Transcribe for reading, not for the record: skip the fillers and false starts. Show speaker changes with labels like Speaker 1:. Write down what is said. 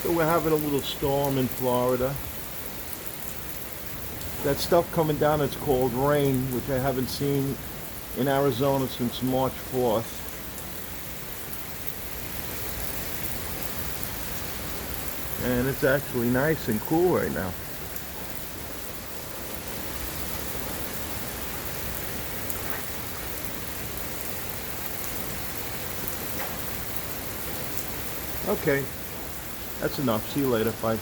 Speaker 1: So we're having a little storm in Florida. That stuff coming down, it's called rain, which I haven't seen in Arizona since March 4th. And it's actually nice and cool right now. Okay, that's enough. See you later. Bye.